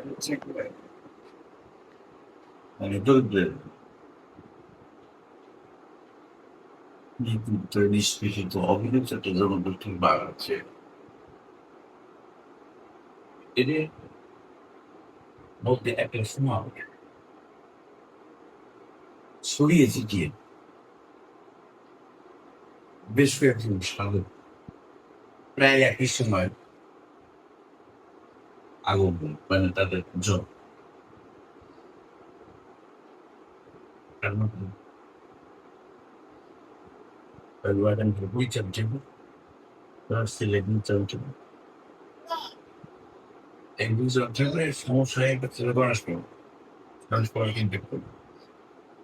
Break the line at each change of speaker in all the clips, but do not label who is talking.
হচ্ছে মানে দরিদ্রের নিপীড়িত নিষ্পেষিত অভিযোগ একটা জনগোষ্ঠীর বাড়াচ্ছে এদের মধ্যে একটা সময় ছড়িয়ে ছিটিয়ে বেশ কয়েকজন সাধু প্রায় একই সময় আগমন মানে তাদের জব তার মধ্যে পরিচর্যা তার ছেলে পরিচর্যা এই পরিচর্যার সমস্যা একটা ছেলে মানুষ পড়া কিন্তু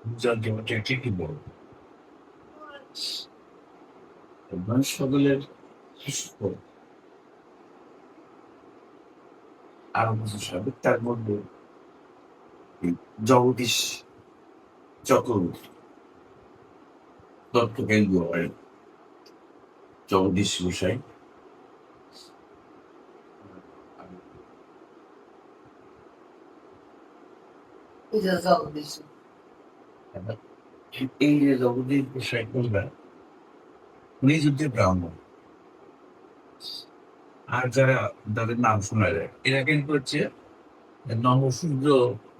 পরিচর্যা ঠিকই বড় মানুষ সকলের আরো কিছু সাবেক তার মধ্যে জগদীশ চক্রবর্তী দত্ত কেন্দ্র হয় জগদীশ গোসাই এই যে জগদীশ গোসাই করবেন উনি যুদ্ধে ব্রাহ্মণ আর যারা তাদের নাম শোনা যায় এরা কিন্তু হচ্ছে নবসূর্য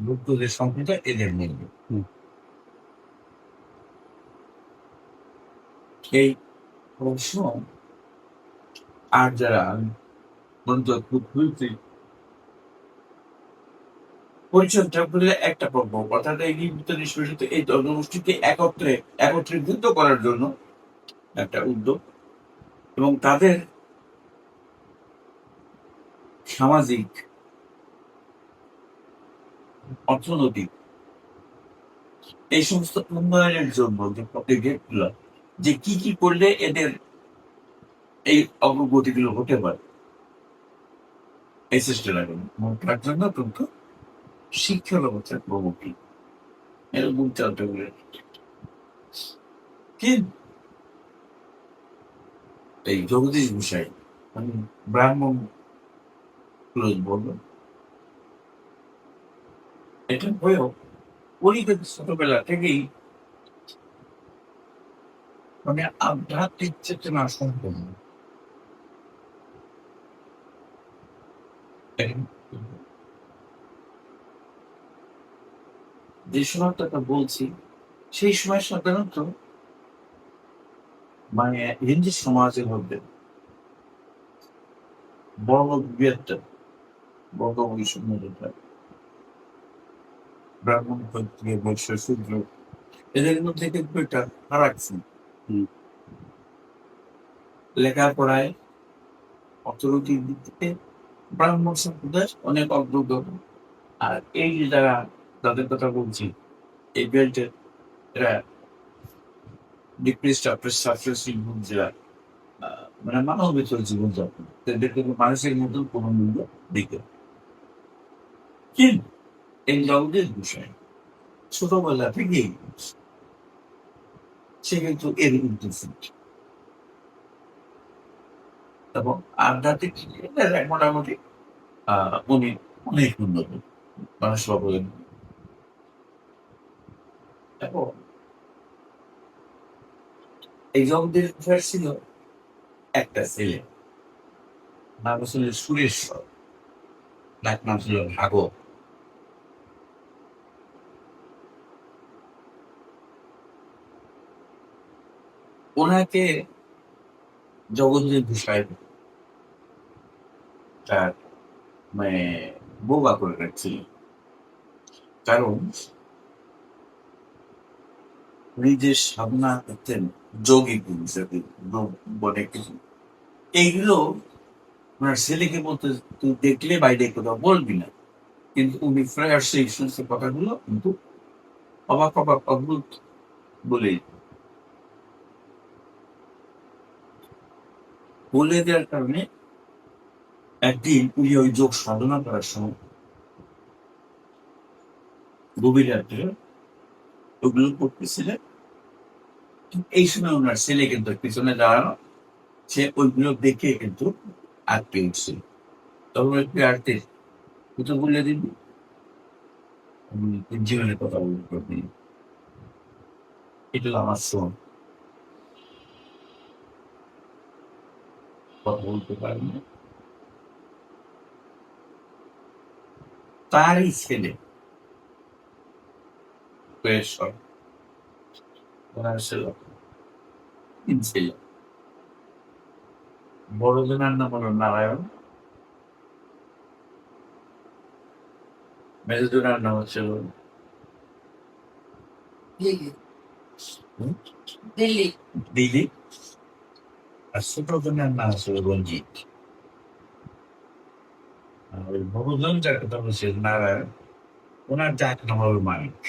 গুপ্তদের সম্প্রদায় এদের মধ্যে এই অবশ্য আর যারা পরিচর্যা করলে একটা পর্ব অর্থাৎ এই নির্মিত নিষ্পেষিত এই জনগোষ্ঠীকে একত্রীভূত করার জন্য একটা উদ্যোগ এবং তাদের সামাজিক অর্থনৈতিক এই সমস্ত উন্নয়নের জন্য যে পদক্ষেপগুলো যে কি কি করলে এদের এই অগ্রগতিগুলো হতে পারে এই চেষ্টা লাগবে তার জন্য কিন্তু শিক্ষা ব্যবস্থার প্রমুখী এরকম চলতে গেলে কি এই জগদীশ বিষয় আমি ব্রাহ্মণ বলবো এটা হয়েও উনি কিন্তু ছোটবেলা থেকেই মানে আধ্যাত্মিক চেতনা সম্পন্ন যে সময়টা বলছি সেই সময় সাধারণত মানে হিন্দু সমাজের মধ্যে বর্ণ বিভেদটা বর্ণ বৈষম্য ব্রাহ্মণ ক্ষত্রিয় বৈশ্য শূদ্র এদের মধ্যে কিন্তু একটা ফারাক ছিল লেখাপড়ায় অর্থনৈতিক দিক থেকে ব্রাহ্মণ সম্প্রদায় অনেক অগ্রগত আর এই যে যারা তাদের কথা বলছি এই বেল্টের এরা ডিপ্রেসড যারা মানে মানব ভেতর জীবনযাপন তাদের কিন্তু মানুষের মতন কোনো মূল্য দিকে কিন্তু এই জগতের বিষয় ছোটবেলা থেকেই সে কিন্তু এর উদ্দেশ্য এবং আধ্যাত্মিক মোটামুটি উনি অনেক উন্নত মানুষ বলেন এবং এই জগতের বিষয় ছিল একটা ছেলে নাম ছিল সুরেশ্বর ডাক নাম ছিল ভাগব ওনাকে জগতের বিষয় তার মানে বোবা করে রাখছিল কারণ উনি যে সাধনা করতেন যৌগিক হিসেবে বলে কিছু এইগুলো ওনার ছেলেকে বলতে তুই দেখলে বাইরে কোথাও বলবি না কিন্তু উনি প্রায় সেই সমস্ত কথাগুলো কিন্তু অবাক অবাক অদ্ভুত বলে দেওয়ার কারণে একদিন উনি ওই যোগ সাধনা করার সময় গভীর রাত্রে ওগুলো করতেছিলেন এই সময় ওনার ছেলে কিন্তু পিছনে দাঁড়ানো সে ওইগুলো দেখে কিন্তু আটকে উঠছিল তখন একটু আটতে তো বলে দিন আমি জীবনের কথা বলতে পারি, এটা আমার শোন, কথা বলতে পারি না। তারই ছেলে বেশ ওনার ছিল তিন ছেলে। বড় জনের নাম হলো নারায়ণ, মেজ জনের নাম হচ্ছিল হুম, দিলীপ, আর ছোট জনের নাম হচ্ছিল রঞ্জিত। আর ওই বড় জন যার কথা বলছে নারায়ণ, ওনার যার নাম হলো মানিক।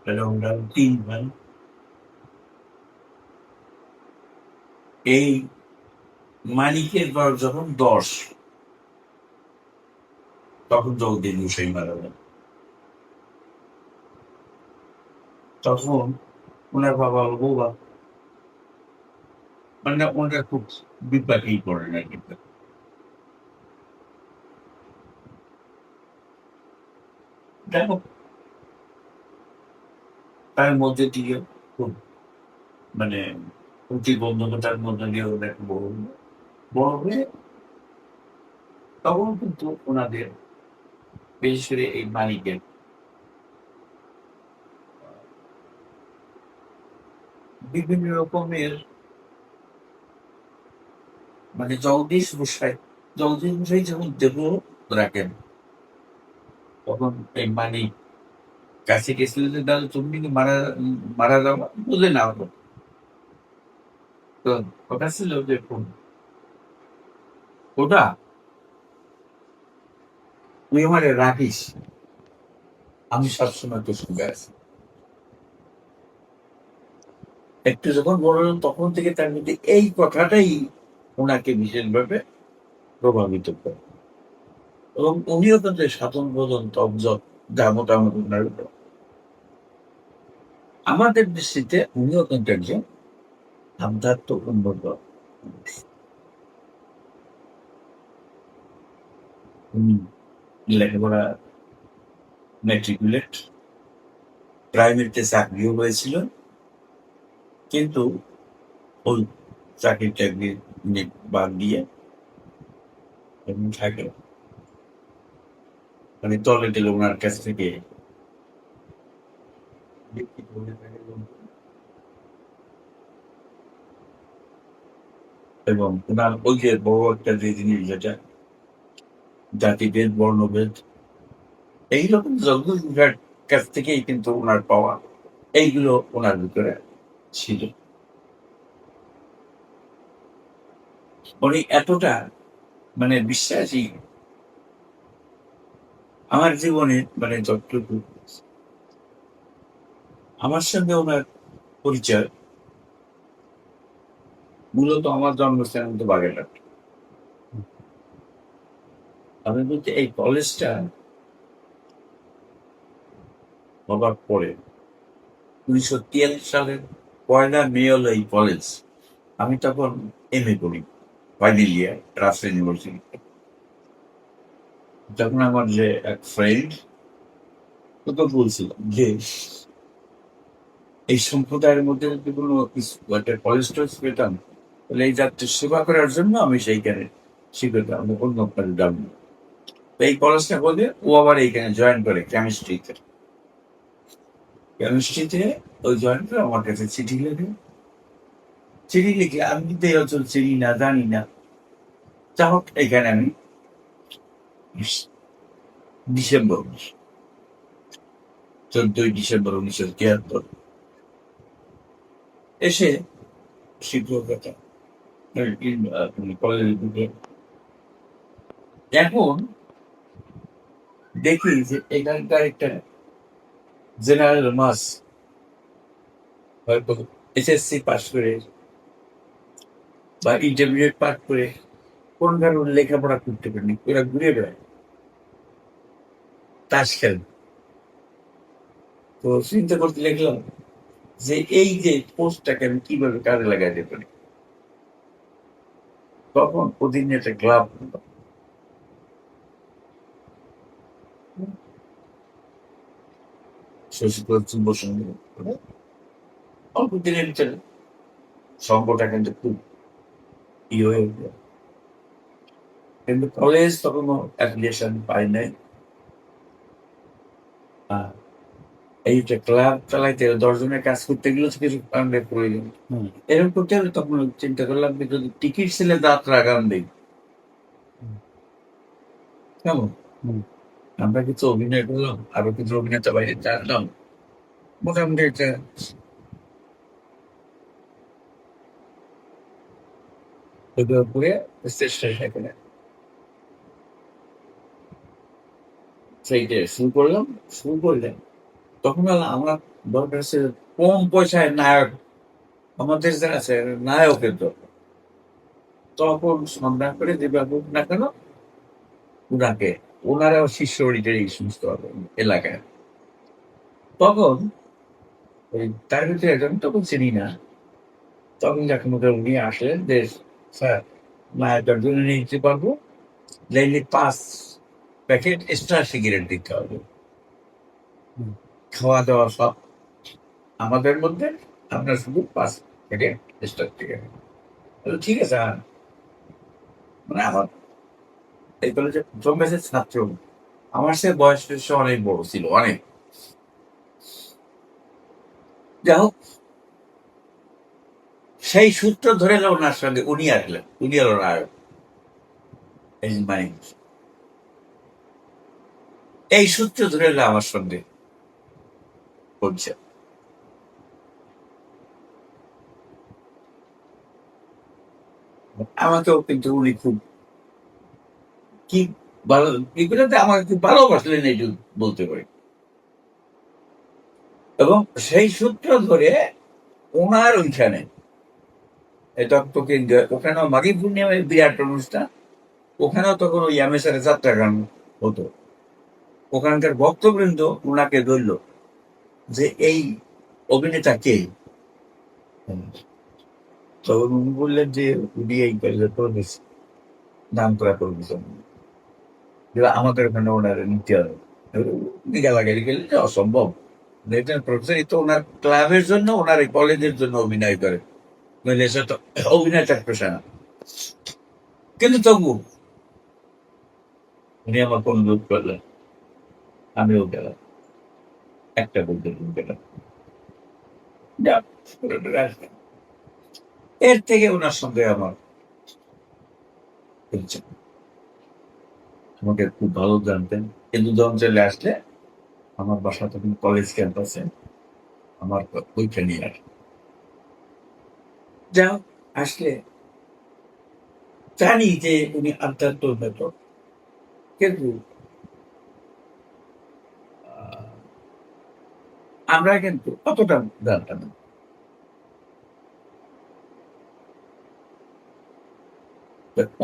তাহলে ওরা তিন ভাই। এই মানিকের বয়স যখন 10, তখন জগদীশ গোসাই মারা যান। তখন ওনার বাবা হলো বৌবা, মানে ওনারা খুব বিপাকেই পড়েন আর কি। যাই হোক, তার মধ্যে দিয়ে খুব মানে প্রতিবন্ধকতার মধ্যে দিয়ে ওরা একটা বড় হলো। বড় হয়ে তখন কিন্তু ওনাদের বিশেষ করে এই মানিকের বিভিন্ন রকমের মানে জগদীশ গোসাই যখন দেহ রাখেন, তখন এই মানিক কাছে গেছিল যে দাদা তুমি কিন্তু মারা যাওয়া বুঝে না হলো। তো কথা ছিল যে ওটা তুই আমারে রাখিস, আমি সবসময় তোর সঙ্গে আছি। একটু যখন বড় হলেন তখন থেকে তার মধ্যে এই কথাটাই ওনাকে বিশেষভাবে প্রভাবিত করে, এবং উনিও কিন্তু সাধন ভোজন তবজত যা মোটামুটি ওনার উপর। আমাদের দৃষ্টিতে উনিও কিন্তু একজন আধ্যাত্ম উন্নত মানুষ। উনি লেখাপড়া ম্যাট্রিকুলেট, প্রাইমারিতে চাকরিও হয়েছিল, কিন্তু ওই চাকরি বাদ দিয়ে এমনি থাকে, মানে তলে টেলে ওনার কাছ থেকে বিক্রি করে থাকে এবং ওনার ওই যে বড় একটা যে জিনিস যেটা জাতিভেদ বর্ণভেদ এইরকম জগৎ কাছ থেকেই কিন্তু ওনার পাওয়া, এইগুলো ওনার ভিতরে ছিল। উনি এতটা মানে বিশ্বাসী, আমার জীবনে মানে যতটুকু আমার সঙ্গে ওনার পরিচয়, মূলত আমার জন্মস্থান কিন্তু বাগেরহাট। আমি বলতে এই কলেজটা হবার পরে 1973 সালের 1 মে হলো এই কলেজ। আমি তখন MA করি, ফাইনাল ইয়ার, রাজশাহী ইউনিভার্সিটি। তখন আমার যে এক ফ্রেন্ড, তোকে বলছিলাম যে এই সম্প্রদায়ের মধ্যে যদি কোনো একটা কলেজ টলেজ পেতাম, তাহলে এই জাতির সেবা করার জন্য আমি সেইখানে শিখতাম, আমি অন্য কাজে যাব না। তো এই কলেজটা বলে ও আবার এইখানে জয়েন করে কেমিস্ট্রিতে। কেমিস্ট্রিতে ওই জয়েন করে আমার কাছে চিঠি লেখে। চিঠি লিখে আমি কিন্তু এই অঞ্চল চিনি না, জানি না। যা হোক, এখানে আমি ডিসেম্বর 14ই ডিসেম্বর 1973 এসে শিক্ষকতা কলেজে ঢুকে। এখন দেখি যে এখানকার একটা জেনারেল মাস হয়তো SSC পাস করে বা ইন্টারমিডিয়েট পাস করে কোন কারণ লেখাপড়া করতে পারেনি, ওরা ঘুরে বেড়ায়, তাস খেলে। তো চিন্তা করতে লাগলাম যে এই যে পোস্টটাকে আমি কিভাবে কাজে লাগাইতে পারি। তখন প্রতিদিন একটা ক্লাব শশীকর যুব সংঘ অল্প দিনের ভিতরে সংঘটা কিন্তু খুব হয়ে উঠল। কিন্তু কলেজ তখনও অ্যাফিলিয়েশন পাই নাই। আর এইটা ক্লাব চালাইতে 10 জনের কাজ করতে গেলে কিছু ফান্ডের প্রয়োজন। এরকম করতে হলে তখন চিন্তা করলাম যে যদি টিকিট সেলে যাত্রা গান দিই কেমন। আমরা কিছু অভিনয় করলাম, আরো কিছু অভিনেতা বাইরে চালাম, মোটামুটি একটা করে চেষ্টা করে সেইটা শুরু করলাম। শুরু করলে তখন আমার দরকার আছে কম পয়সায় নায়ক, আমাদের যা আছে নায়কের দরকার। তখন সন্ধান করে যে হোক না কেন উনাকে, ওনারাও শিষ্য এই সমস্ত এলাকায়। তখন ওই তার ভিতরে একজন তখন চিনি না, তখন যখন ওদের উনি আসলেন যে স্যার নায়কের জন্য নিয়ে নিতে পারবো, ডেইলি 5 প্যাকেট এক্সট্রা সিগারেট দিতে হবে, খাওয়া দাওয়া সব আমাদের মধ্যে, আপনার শুধু 5 প্যাকেট এক্সট্রা সিগারেট। ঠিক আছে। মানে আমার এই কলেজে প্রথম ব্যাচের ছাত্র, আমার সে বয়স অনেক বড় ছিল, অনেক। যাই হোক, সেই সূত্র ধরে এলো ওনার সঙ্গে, উনি আসলেন, উনি এলো নায়ক। এই সূত্র ধরে এলো আমার সঙ্গে করছে। আমাকেও কিন্তু উনি খুব কি ভালো, এগুলোতে আমাকে খুব ভালোবাসলেন এই বলতে পারি। এবং সেই সূত্র ধরে ওনার ওইখানে দত্তকে ওখানেও মাঘী পূর্ণিমায় বিরাট অনুষ্ঠান, ওখানেও তখন ওই এমএসআর যাত্রা গান হতো। ওখানকার ভক্তবৃন্দ ওনাকে ধরল যে এই অভিনেতা কে। তখন উনি বললেন যে উনি এই কলেজের নাম করা প্রফেসর, আমাদের ওখানে ওনার নিতে হবে। গালাগালি গেলে যে অসম্ভব, প্রফেসর এই তো ওনার ক্লাবের জন্য, ওনার এই কলেজের জন্য অভিনয় করে, নইলে সে তো অভিনয় তার পেশা না। কিন্তু তবু উনি আমার অনুরোধ করলেন, আমিও গেলাম, একটা বলতে গেলাম। এর থেকে ওনার সঙ্গে আমার পরিচয়। আমাকে খুব ভালো জানতেন, কিন্তু অঞ্চলে আসলে আমার বাসা তখন কলেজ ক্যাম্পাসে, আমার ওইখানে আর যা আসলে জানি যে উনি আধ্যাত্ম ব্যাপক, কিন্তু আমরা কিন্তু অতটা জানতাম না।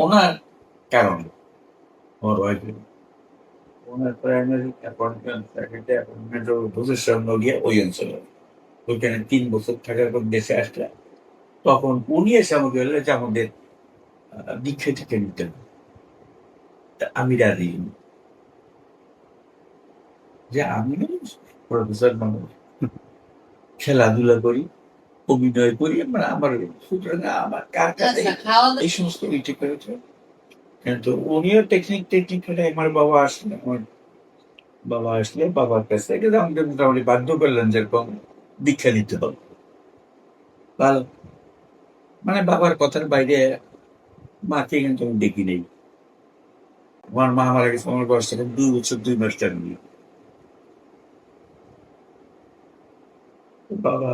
ওনার কারণে আমার ওয়াইফ, ওনার প্রাইমারি অ্যাপয়েন্টমেন্ট প্রফেসর নদিয়া ওই অঞ্চলে, ওইখানে 3 বছর থাকার পর দেশে আসলে তখন উনি এসে আমাকে বললেন যে আমাদের দীক্ষা টিকে নিতেন। আমি রাজি, যে আমি প্রফেসর মানুষ, খেলাধুলা করি, অভিনয় করি, মানে আমার সুতরাং আমার কার কাছে এই সমস্ত ঠিক করেছে। কিন্তু উনিও টেকনিক করে আমার বাবা আসলে, আমার বাবা আসলে বাবার কাছে কিন্তু আমাকে মোটামুটি বাধ্য করলেন যেরকম দীক্ষা নিতে হবে। ভালো, মানে বাবার কথার বাইরে মাকে কিন্তু আমি দেখি নেই। আমার মা মারা গেছে আমার বয়স তখন 2 বছর 2 মাস টাইম। বাবা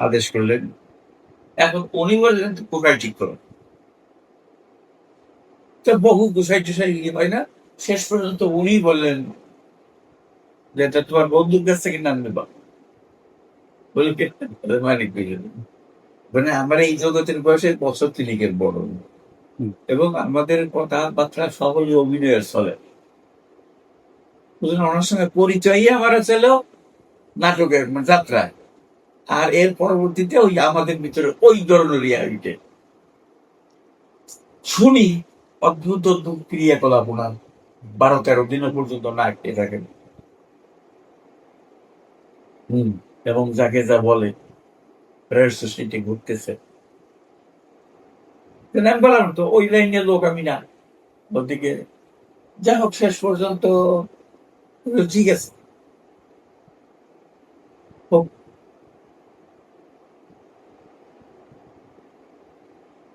আদেশ করলেন, এখন উনি বললেন কোথায় ঠিক করো, তো বহু গুছাই টুসাই ইয়ে হয় না, শেষ পর্যন্ত উনি বললেন যে এটা তোমার বন্ধুর কাছ থেকে নাম নেবা। বলে মানে কি, মানে আমার এই জগতের বয়সে বছর 3 বড়, এবং আমাদের কথাবার্তা সকলই অভিনয়ের চলে। ওনার সঙ্গে পরিচয়ই আমার ছিল নাটকের, মানে যাত্রায়। আর এর পরবর্তীতে ওই আমাদের ভিতরে ওই ধরনের রিয়ালিটি শুনি, অদ্ভুত অদ্ভুত ক্রিয়াকলাপ ওনার 12-13 দিনও পর্যন্ত না আটকে থাকেন। হম। এবং যাকে যা বলে রেল সোসাইটি ঘুরতেছে, কিন্তু আমি বললাম তো ওই লাইনের লোক আমি না। ওদিকে যা হোক শেষ পর্যন্ত ঠিক আছে, হোক।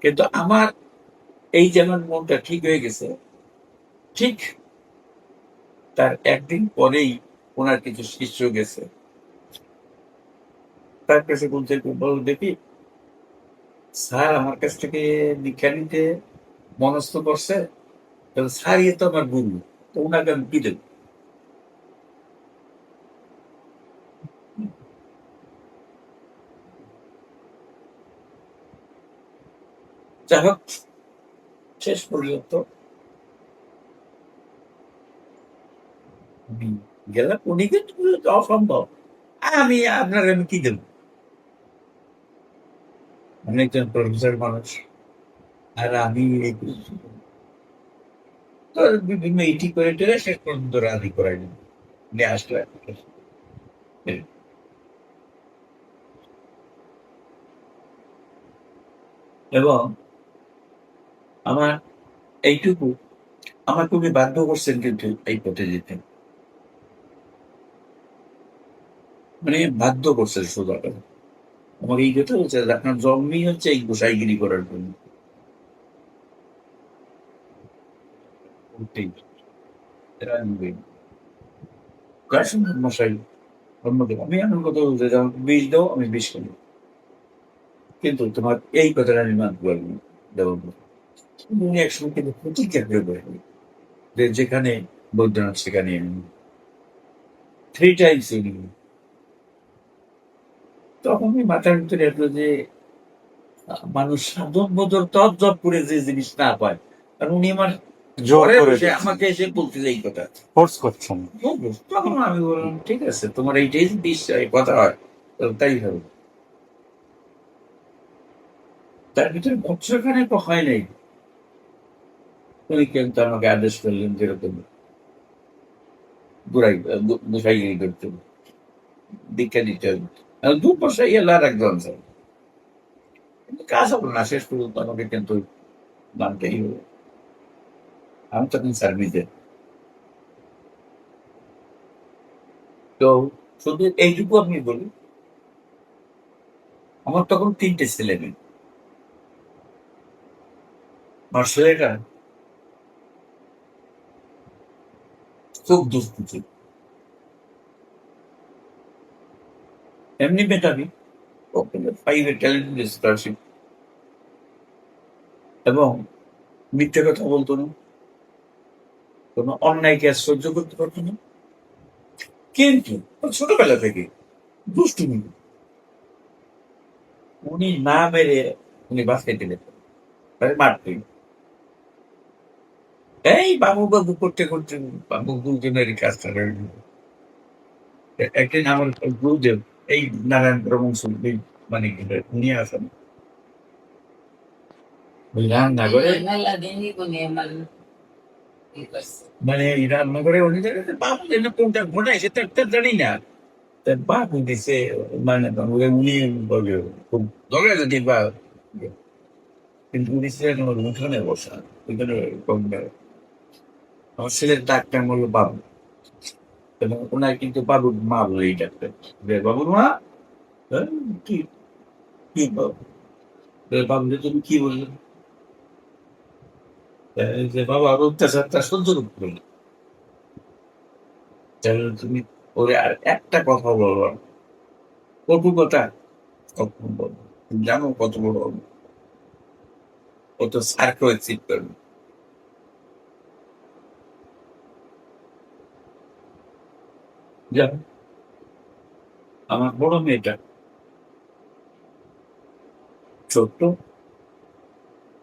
কিন্তু আমার এই যেমন মনটা ঠিক হয়ে গেছে, ঠিক তার একদিন পরেই ওনার কিছু শিষ্য গেছে, তার কাছে বলতে বল দেখি স্যার আমার কাছ থেকে দীক্ষা নিতে মনস্থ করছে, তাহলে স্যার ইয়ে তো আমার গুরু, তো ওনাকে আমি কি দেবো? যাই হোক শেষ পর্যন্ত আমি গেলাম, উনি কিন্তু অসম্ভব। আমি আপনার আমি কি দেবো? আমি একজন প্রফেসর মানুষ, আর আমি তো বিভিন্ন ইটি করে টেরে শেষ পর্যন্ত রাজি করাই নিয়ে আসলে। এবং আমার এইটুকু আমার খুবই বাধ্য করছেন কিন্তু এই পথে যেতে, মানে বাধ্য করছেন সোজা কথা। আমার এই কথা হচ্ছে যে আপনার জন্মই হচ্ছে এই গোসাইগিরি করার জন্য। ওটাই। এরা নিবে। কাশিম মশাই অন্যদের আমি এমন কথা বলতে যেমন বিষ দাও আমি বিষ খাবো, কিন্তু তোমার এই কথাটা আমি মানতে পারবো না। দেবো না। উনি একসময় কিন্তু প্রতিজ্ঞা করে বলেন যে যেখানে বৈদ্যনাথ সেখানে আমি 3 times উনি। তখন ওই মাথার ভিতরে আসলো যে মানুষ সাধন বদল তপ করে যে জিনিস না পায়, কারণ উনি আমার
জোর
ঘরে
করে
বসে
দিচ্ছেন,
আমাকে এসে বলতে এই কথা।
ফোর্স করছেন।
তখন আমি বললাম ঠিক আছে, তোমার এইটাই যদি বিশ্বাস কথা হয় তাহলে তাই হবে। তার ভিতরে বছরখানে তো হয় নাই, উনি কিন্তু আমাকে আদেশ করলেন যেরকম গুসাইগিরি করতে হবে, দীক্ষা দিতে হবে। 2 বছর এলো আর একজন স্যার, কিন্তু কাজ হলো না, শেষ পর্যন্ত আমাকে কিন্তু নামতেই হলো। আমি তখন সার্ভিসে। তো শুধু এইটুকু আমি বলি, আমার তখন 3টে ছেলে মেয়ে। আমার ছেলেটা খুব দুষ্টু ছিল, এমনি মেধাবী, ওখানে 5-এ ট্যালেন্টেড স্কলারশিপ, এবং মিথ্যে কথা বলতো না, কোনো অন্যায় কাজ সহ্য করতে পারতো না। কিন্তু ছোটবেলা থেকে দুষ্টুমি, উনি না মেরে উনি বাঁচাইতে যেতেন, তাই মারতেন। এই বাবু বাবু করতে করতে বাবু দুজনেরই কাজ করে। একদিন আমার গুরুদেব এই নারায়ণ রমন সুন্দরী মানে নিয়ে আসেন ওই রান্নাঘরে, মানে এই রান্নাঘরে উনি দেখেন বাবু যেন কোনটা ঘটায় সেটা একটা জানি না, তা বাবু দিছে, মানে উনি বলে খুব ঝগড়াঝাটি বা, কিন্তু উনি ছিলেন আমার উঠানে বসা, ওইখানে আমার ছেলের ডাকটা হলো বাবু, এবং ওনার কিন্তু বাবুর মা বলেই ডাকতেন, যে বাবুর মা। হ্যাঁ, কি কি বাবু? বাবু তুমি কি বললে? যে বাবা আর অত্যাচারটা সহ্য করতে পারলো, তাহলে তুমি ওরে আর একটা কথা বলবো না। কটু কথা কখন বলবো? তুমি জানো কত বড় হবে? ও তো স্যারকেও চিট করবে। জানো, আমার বড় মেয়েটা ছোট্ট,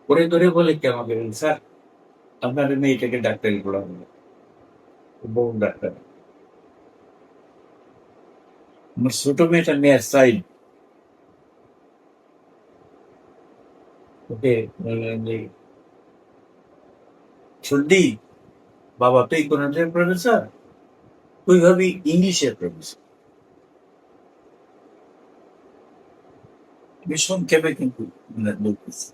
করে ধরে বলে কি আমাকে, স্যার আপনার মেয়েটাকে ডাক্তারি পড়াবো, বউ ডাক্তার। আমার ছোট মেয়েটা মেয়ের সাইড ওকে বললেন যে, সত্যি বাবা তো ইকোনমিক্সের প্রফেসর, তুই ভাবি ইংলিশের প্রফেসর। আমি সংক্ষেপে কিন্তু বলতেছি।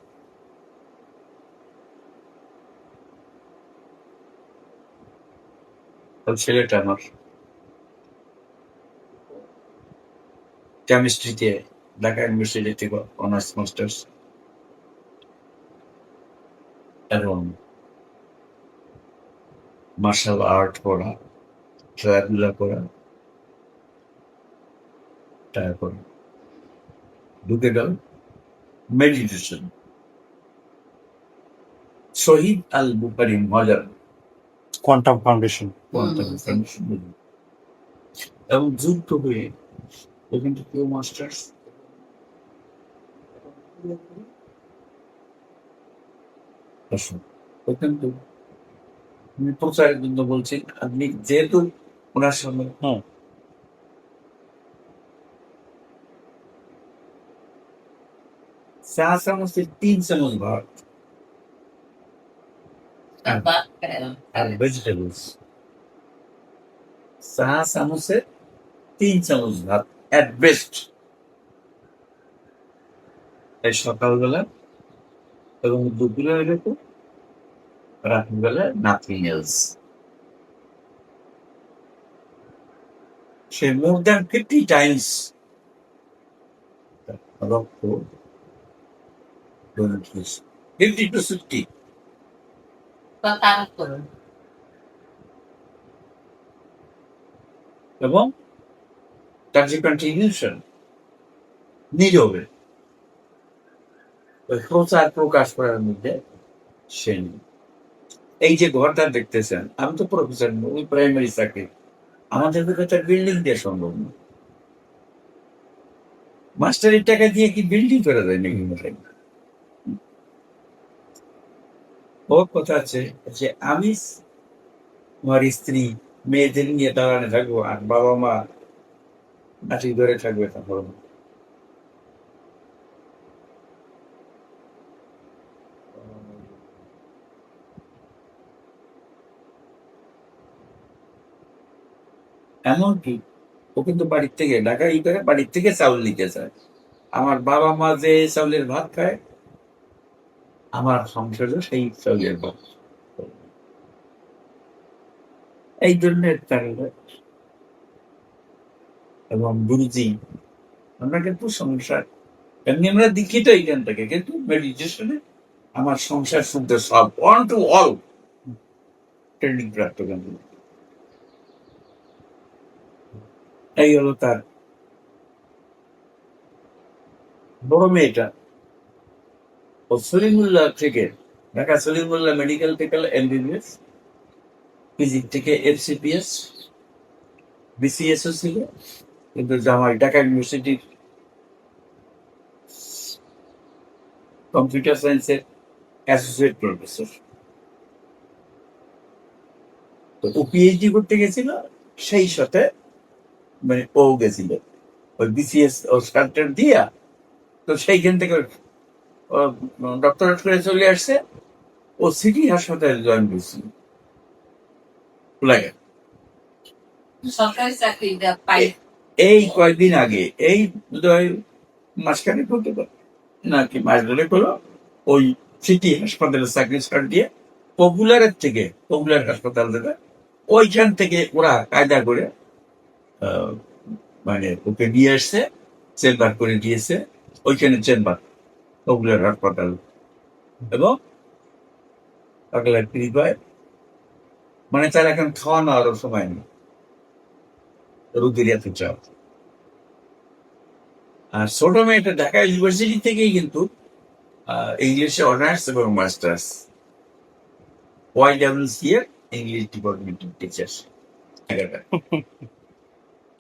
ওই ছেলেটা আমার কেমিস্ট্রিতে ঢাকা ইউনিভার্সিটি থেকে অনার্স মাস্টার্স এবং মার্শাল আর্ট করা, খেলাধুলা করা, তারপর ঢুকে গেল মেডিটেশন। শহীদ আল বুখারি মজার
কোয়ান্টাম ফাউন্ডেশন।
কোয়ান্টাম ফাউন্ডেশন এবং যুক্ত হয়ে ওখান থেকে মাস্টার্স ওখান তো আমি প্রচারের জন্য বলছি, আপনি যেহেতু ওনার সামনে
হুম।
চা চামচের 3 চামচ ভাত আর ভেজিটেবলস, চা চামচের 3 চামচ ভাত এট বেস্ট এই সকালবেলা, এবং দুপুরে হলে তো রাত্রিবেলা নাথিং এলস। সে মোর দ্যান 50 টাইমস রক্ত ডোনেট হয়েছে, 50 to 60। এবং তার যে কন্ট্রিবিউশন নীরবে ওই প্রচার প্রকাশ করার মধ্যে সে নেই। এই যে ঘরটা দেখতেছেন, আমি তো প্রফেসর, ওই প্রাইমারি চাকরি, আমাদের পক্ষে তো বিল্ডিং দিয়ে সম্ভব না। মাস্টারের টাকা দিয়ে কি বিল্ডিং করা যায় নাকি? ওর কথা আছে যে আমি আমার স্ত্রী মেয়েদের নিয়ে দাঁড়ানে থাকবো আর বাবা মা নাটি ধরে থাকবে, তারপর এমনকি ও কিন্তু বাড়ির থেকে ঢাকা ই করে বাড়ির থেকে চাউল নিতে চায়। আমার বাবা মা যে চাউলের ভাত খায়, আমার সংসারে সেই চাউলের ভাত। এই ধরনের কারণে এবং গুরুজি, আমরা কিন্তু সংসার এমনি আমরা দীক্ষিত এইখান থেকে, কিন্তু মেডিটেশনে আমার সংসার শুনতে সব ওয়ান টু অল ট্রেনিং প্রাপ্ত কিন্তু এই হলো তার বড় মেয়েটা। ও সলিমুল্লাহ থেকে ঢাকা সলিমুল্লাহ মেডিকেল থেকে এমবিবিএস, ফিজিক থেকে এফসিপিএস, বিসিএসও ছিল, কিন্তু জামাই ঢাকা ইউনিভার্সিটির কম্পিউটার সায়েন্সের অ্যাসোসিয়েট প্রফেসর। তো ও পিএইচডি করতে গেছিল, সেই সাথে মানে ও গেছিল ওই বিসিএস ও স্টার্টার দিয়া, তো সেইখান থেকে ডক্টরেট করে চলে আসছে। ও সিটি হাসপাতালে জয়েন করছিল লাগে
সরকারি চাকরি
এই কয়েকদিন আগে, এই বোধহয় মাসখানেক হতে পারে নাকি মাস ধরে করলো, ওই সিটি হাসপাতালে চাকরি ছাড় দিয়ে পপুলার হাসপাতাল থেকে ওইখান থেকে ওরা কায়দা করে মানে ওকে নিয়ে আসছে, চেম্বার করে দিয়েছে ওইখানে চেম্বার পপুলার হাসপাতাল। এবং পাগলার ফ্রি পায়, মানে তার এখন খাওয়া নেওয়ারও সময় নেই, রুগীর এত চাপ। আর ছোট মেয়েটা ঢাকা ইউনিভার্সিটি থেকেই কিন্তু ইংলিশে অনার্স এবং মাস্টার্স, ওয়াইডব্লিউসি এর ইংলিশ ডিপার্টমেন্টের টিচার।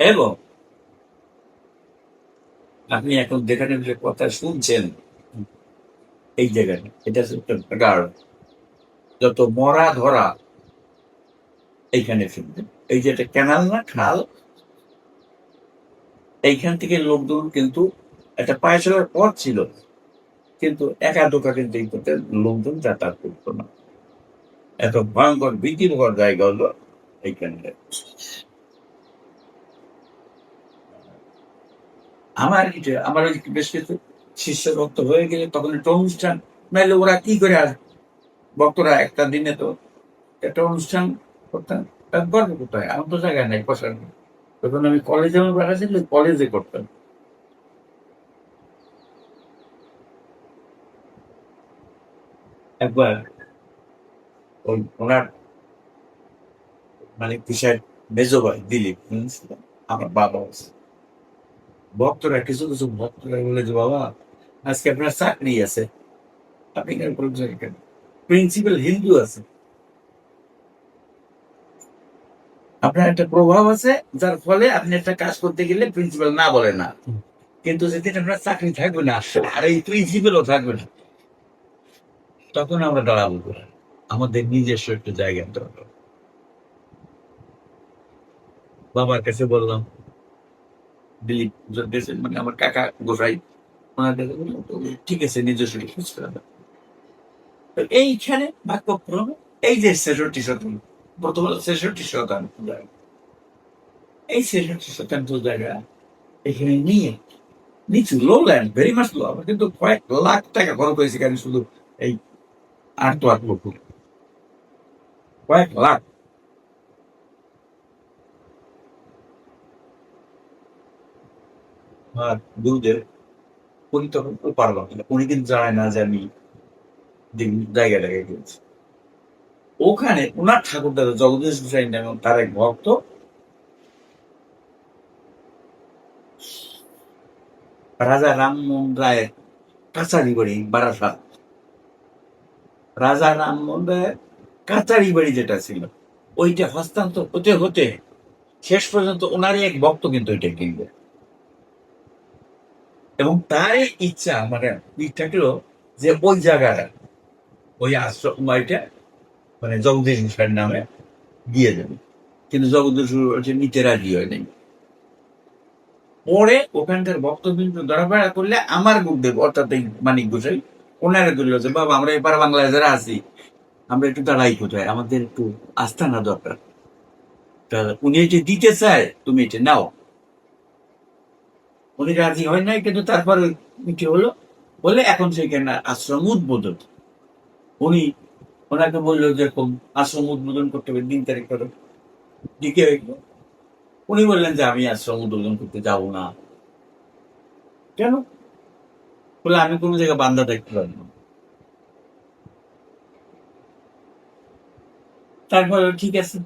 এবং আপনি এখন যেখানে যে কথা শুনছেন এই জায়গাটা, এটা হচ্ছে গার্ড, যত মরা ধরা এইখানে ফেলতেন। এই যে একটা ক্যানাল না, খাল, এইখান থেকে লোকজন কিন্তু একটা পায়ে চলার পথ ছিল, কিন্তু একা দোকা কিন্তু এই করতে লোকজন যাতায়াত করতো না। এত ভয়ঙ্কর ভীতিকর জায়গা হলো এইখানে। আমার ওই বেশ কিছু শিষ্য ভক্ত হয়ে গেলে তখন একটা অনুষ্ঠান, নাহলে ওরা কি করে আসবে? ভক্তরা একটা দিনে তো একটা অনুষ্ঠান করতাম, তার গর্ব কোথায়? আমার তো জায়গা নাই বসার। তখন আমি কলেজে আমার বাড়া ছিল, কলেজে করতাম। একবার ওই ওনার মানে কিসের মেজো ভাই দিলীপ আমার বাবা আছে। ভক্তরা কিছু কিছু ভক্তরা বলে যে, বাবা আজকে আপনার চাকরি আছে, আপনি কেন বলছেন? কেন? প্রিন্সিপাল হিন্দু আছে, আপনার একটা প্রভাব আছে, যার ফলে আপনি একটা কাজ করতে গেলে প্রিন্সিপাল না বলে না। কিন্তু যেদিন আপনার চাকরি থাকবে না আর এই প্রিন্সিপালও থাকবে না, তখন আমরা দাঁড়াবো কোথায়? আমাদের নিজস্ব একটা জায়গা দরকার। বাবার কাছে বললাম, দিলীপ দেশের মানে আমার কাকা গোসাই, ওনার কাছে বললাম, তো ঠিক আছে নিজস্ব কিছু করে দাও। তো এইখানে ভাগ্যক্রমে এই যে ৬৬ শতাংশ, প্রথম ৬৬ শতাংশ জায়গা, এই ৬৬ শতাংশ জায়গা এখানে নিয়ে নিচু লো ল্যান্ড, ভেরি মাছ লো, আমরা কিন্তু কয়েক লাখ টাকা খরচ হয়েছে এখানে শুধু এই আট পুকুর, কয়েক লাখ। আর দুধের উনি তখন পারলাম না, উনি কিন্তু জানায় না যে আমি জায়গাটাকে কিনছি। ওখানে ওনার ঠাকুরদাদা জগদীশ গোসাই এবং তার এক ভক্ত রাজা রামমোহন রায়ের কাছারি বাড়ি বারাসাত, রাজা রামমোহন রায়ের কাছারি বাড়ি যেটা ছিল, ওইটা হস্তান্তর হতে হতে শেষ পর্যন্ত ওনারই এক ভক্ত কিন্তু ওইটা কিনবে। এবং তার ইচ্ছা মানে ই থাকলো যে ওই জায়গাটা, ওই আশ্রম বাড়িটা মানে জগদীশ গোসাইয়ের নামে দিয়ে দেবে। কিন্তু জগদীশ গোসাই নিতে রাজি হয় নাই। পরে ওখানকার ভক্তবৃন্দ ধরাফেরা করলে আমার গুরুদেব অর্থাৎ এই মানিক গোসাই ওনারা বললো যে, বাবা আমরা এবার বাংলায় যারা আছি, আমরা একটু দাঁড়াই কোথায়, আমাদের একটু আস্থানা দরকার। তা উনি এটা দিতে চায়, তুমি এটা নাও। উনি রাজি হয় নাই, কিন্তু তারপরে কি হলো, বলে এখন সেখানে আশ্রম উদ্বোধন। উনি ওনাকে বললো যেরকম আশ্রম উদ্বোধন করতে হবে, দিন তারিখ করো, দিকে হইলো। উনি বললেন যে আমি আশ্রম উদ্বোধন করতে যাব না। কেন? বলে আমি কোনো জায়গায় বান্ধা থাকতে পারবো না। তারপরে ঠিক আছে,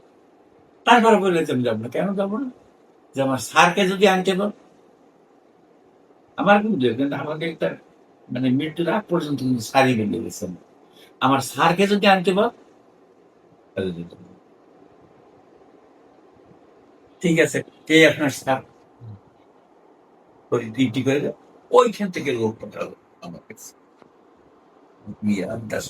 তারপরে বললে যে আমি যাবো না। কেন যাবো না? যে আমার স্যারকে যদি আনতে পার, আমার কিন্তু কিন্তু আমাকে একটা মানে মৃত্যুর আগ পর্যন্ত কিন্তু স্যারই বেরিয়ে গেছেন, আমার স্যারকে যদি আনতে পার তাহলে যেত। ঠিক আছে, কে আপনার স্যার? ডিউটি করে দাও। ওইখান থেকে লোক পাঠালো আমার কাছে, মিয়া দাস